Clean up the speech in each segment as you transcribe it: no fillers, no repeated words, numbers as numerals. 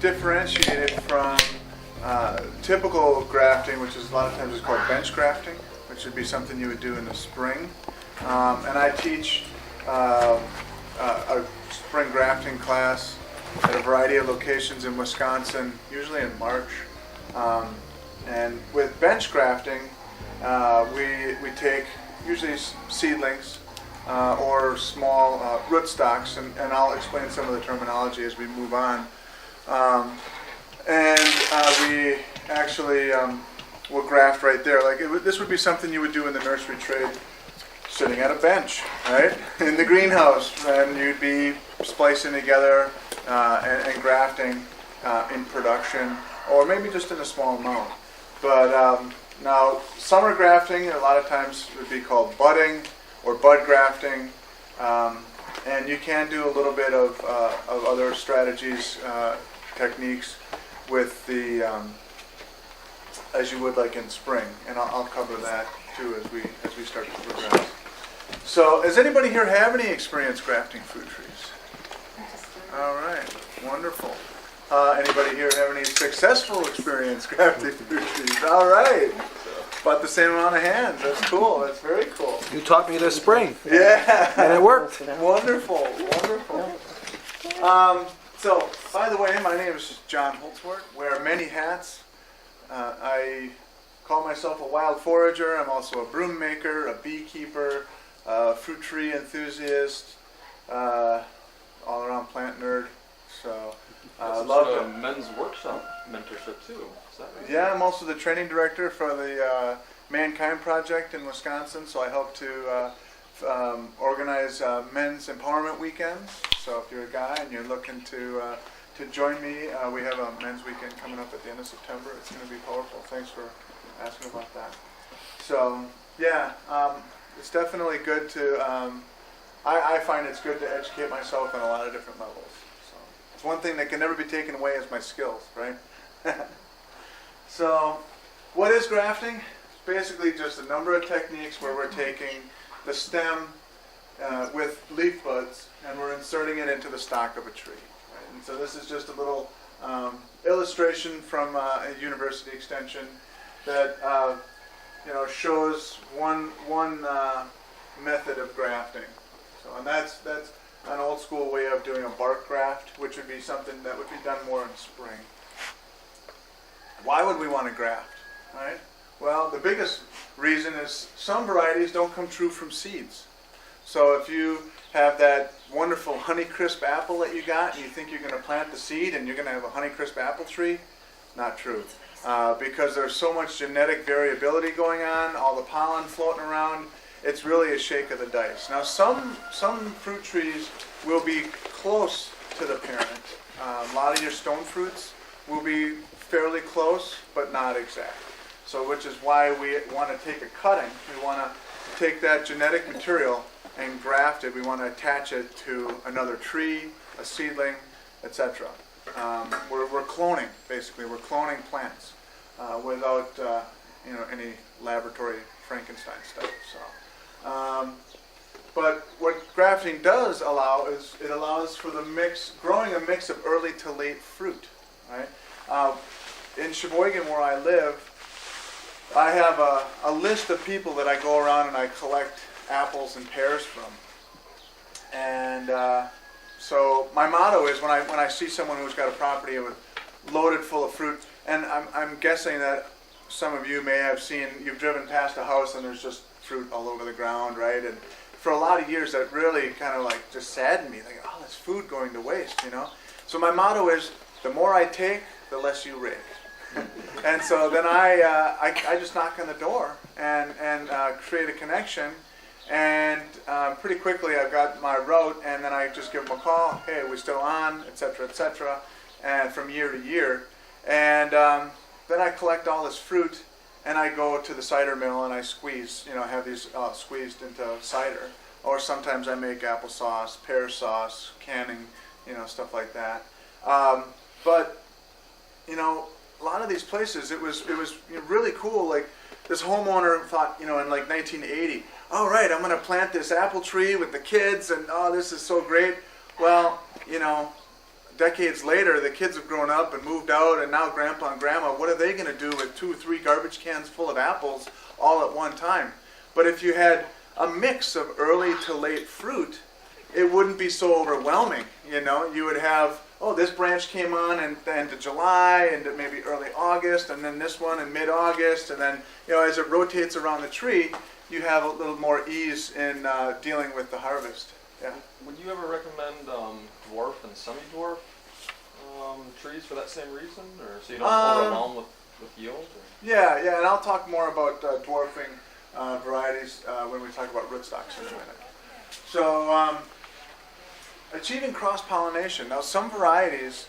differentiate it from typical grafting, which is a lot of times is called bench grafting, which would be something you would do in the spring. And I teach a spring grafting class at a variety of locations in Wisconsin, usually in March. And with bench grafting, we take usually seedlings or small rootstocks, and I'll explain some of the terminology as we move on. We actually will graft right there. Like this would be something you would do in the nursery trade, sitting at a bench, right, in the greenhouse, and you'd be splicing together and grafting in production, or maybe just in a small amount. But now, summer grafting a lot of times would be called budding or bud grafting, and you can do a little bit of other strategies, techniques with the as you would like in spring, and I'll cover that too as we start to progress. So, does anybody here have any experience grafting fruit trees? All right, wonderful. Anybody here have any successful experience grafting fruit trees? All right, about the same amount of hands. That's cool. That's very cool. You taught me this spring. Yeah, and it worked. Wonderful, wonderful. So, by the way, my name is John Holzwart. Wear many hats. I call myself a wild forager. I'm also a broom maker, a beekeeper, a fruit tree enthusiast, all-around plant nerd. So, love a men's workshop mentorship too. Is that right? Yeah, I'm also the training director for the Mankind Project in Wisconsin. So I help to organize men's empowerment weekends. So if you're a guy and you're looking to join me, we have a men's weekend coming up at the end of September. It's going to be powerful. Thanks for asking about that. So yeah, it's definitely good to. I find it's good to educate myself on a lot of different levels. So it's one thing that can never be taken away is my skills, right? So what is grafting? It's basically just a number of techniques where we're taking the stem with leaf buds and we're inserting it into the stock of a tree. Right? And so this is just a little illustration from a university extension that shows one method of grafting. So, and that's an old school way of doing a bark graft, which would be something that would be done more in spring. Why would we want to graft? Right? Well, the biggest reason is some varieties don't come true from seeds. So if you have that wonderful Honeycrisp apple that you got and you think you're going to plant the seed and you're going to have a Honeycrisp apple tree, not true. Because there's so much genetic variability going on, all the pollen floating around, it's really a shake of the dice. Now some fruit trees will be close to the parent. A lot of your stone fruits will be fairly close, but not exact. So which is why we want to take a cutting. We want to take that genetic material and graft it. We want to attach it to another tree, a seedling, etc. We're cloning, basically. We're cloning plants without any laboratory Frankenstein stuff. So, but what grafting does allow is it allows for growing a mix of early to late fruit. Right? In Sheboygan, where I live, I have a list of people that I go around and I collect apples and pears from. And so my motto is when I see someone who's got a property with loaded full of fruit, and I'm guessing that some of you may have seen, you've driven past a house and there's just fruit all over the ground, right? And for a lot of years that really kind of like just saddened me, like, oh, that's food going to waste, So my motto is, the more I take, the less you rake. And so then I just knock on the door and create a connection, and pretty quickly I've got my route, and then I just give them a call. Hey, are we still on, etc., and from year to year, and then I collect all this fruit, and I go to the cider mill and I squeeze, have these squeezed into cider, or sometimes I make applesauce, pear sauce, canning, stuff like that. But a lot of these places, it was really cool. Like this homeowner thought, in like 1980, all right, I'm going to plant this apple tree with the kids, and oh, this is so great. Well, decades later, the kids have grown up and moved out, and now grandpa and grandma, what are they going to do with 2 or 3 garbage cans full of apples all at one time? But if you had a mix of early to late fruit, it wouldn't be so overwhelming. You know, you would have, oh, this branch came on in the end of July and maybe early August, and then this one in mid-August, and then, you know, as it rotates around the tree, you have a little more ease in dealing with the harvest. Yeah. Would you ever recommend dwarf and semi-dwarf trees for that same reason, or so you don't overwhelm with yield? Or? Yeah, and I'll talk more about dwarfing varieties when we talk about rootstocks in a minute. So, achieving cross-pollination. Now, some varieties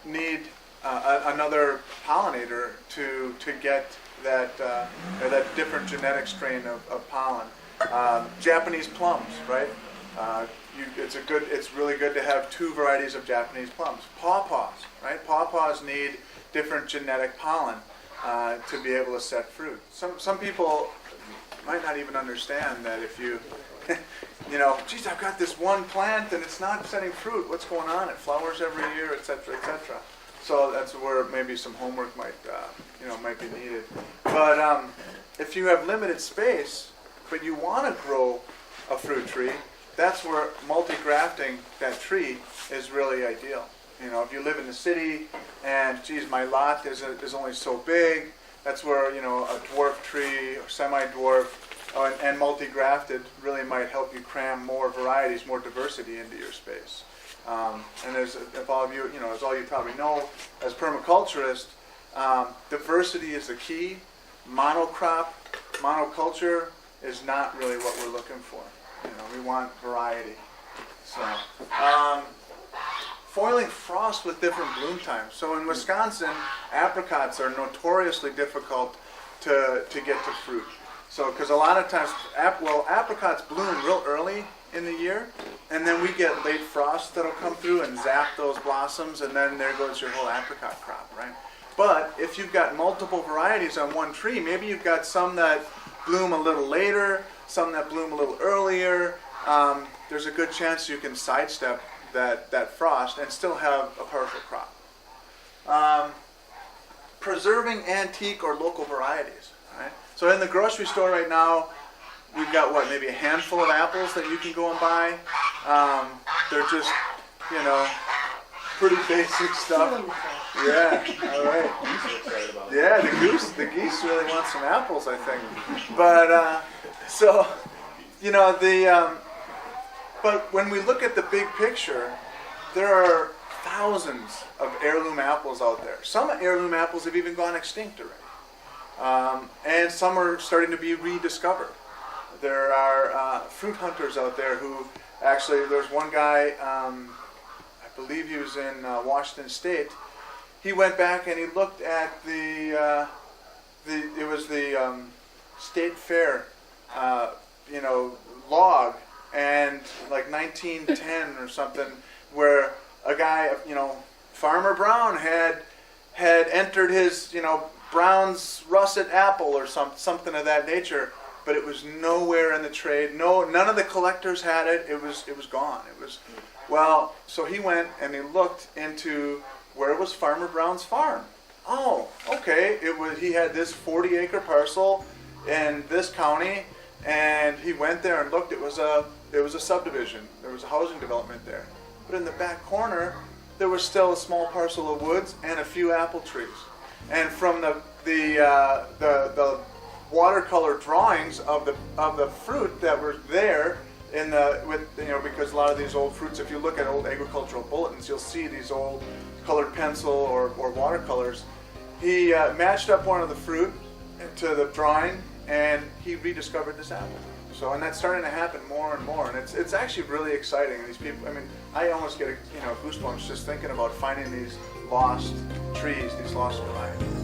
need another pollinator to get that that different genetic strain of pollen. Japanese plums, right? It's really good to have 2 varieties of Japanese plums. Pawpaws, right? Pawpaws need different genetic pollen to be able to set fruit. Some people might not even understand that if you, you know, geez, I've got this one plant and it's not setting fruit. What's going on? It flowers every year, etc., etc. So that's where maybe some homework might be needed. But if you have limited space, but you want to grow a fruit tree, that's where multi-grafting that tree is really ideal. You know, if you live in the city and, geez, my lot is only so big, that's where, you know, a dwarf tree or semi-dwarf and multi-grafted really might help you cram more varieties, more diversity into your space. And as all of you, you know, as all you probably know, as permaculturist, diversity is the key. Monoculture is not really what we're looking for. You know, we want variety. So, foiling frost with different bloom times. So in Wisconsin, apricots are notoriously difficult to get to fruit. So, because a lot of times, apricots bloom real early in the year, and then we get late frost that'll come through and zap those blossoms, and then there goes your whole apricot crop, right? But if you've got multiple varieties on one tree, maybe you've got some that bloom a little later, some that bloom a little earlier, there's a good chance you can sidestep that frost and still have a partial crop. Preserving antique or local varieties, right? So in the grocery store right now, we've got maybe a handful of apples that you can go and buy. They're just, you know, pretty basic stuff. Yeah, all right. Yeah, the geese really want some apples, I think. But so, you know, but when we look at the big picture, there are thousands of heirloom apples out there. Some heirloom apples have even gone extinct already, and some are starting to be rediscovered. There are fruit hunters out there who actually. There's one guy, I believe he was in Washington State. He went back and he looked at the state fair, you know, log, and like 1910 or something, where a guy, you know, Farmer Brown had entered his, you know, Brown's russet apple or something of that nature, but it was nowhere in the trade. None of the collectors had it. It was gone. Well, so he went and he looked into where was Farmer Brown's farm. Oh, okay. He had this 40-acre parcel in this county, and he went there and looked. It was a subdivision. There was a housing development there. But in the back corner, there was still a small parcel of woods and a few apple trees. And from the watercolor drawings of the fruit that were there because a lot of these old fruits, if you look at old agricultural bulletins, you'll see these old colored pencil or watercolors. He matched up one of the fruit to the drawing, and he rediscovered this apple. So, and that's starting to happen more and more, and it's actually really exciting. These people, I mean, I almost get goosebumps just thinking about finding these lost trees, these lost varieties.